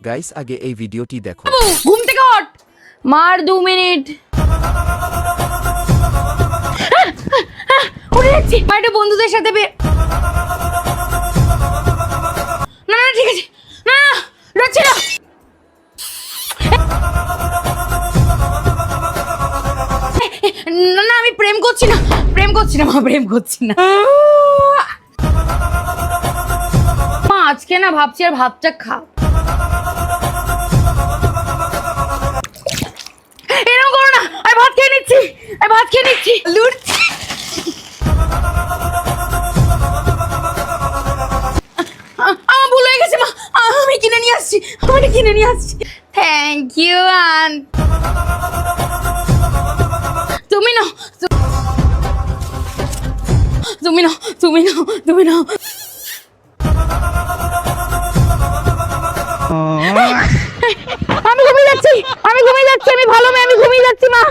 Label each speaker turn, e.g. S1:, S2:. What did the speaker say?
S1: Guys আগে এই ভিডিওটি দেখো।
S2: ঘুম থেকে ওঠ, মার 2 মিনিট। উঠে যাচ্ছি, একটু বন্ধুদের সাথে না না ঠিক আছে, না যাচ্ছি না। না আমি প্রেম করছি না মা, প্রেম করছি না মা। আজকে না ভাবছি আর ভাতটা খা। এরকম করো না, আমি ভাত খেয়ে নিচ্ছি লুটছি। আমার ভুল হয়ে গেছে মা, আমি কিনে নিয়ে আসছি। Thank you aunt. তুমি নাও। আমি ঘুমিয়ে যাচ্ছি, আমি ভালো মেয়ে, আমি ঘুমিয়ে যাচ্ছি মা।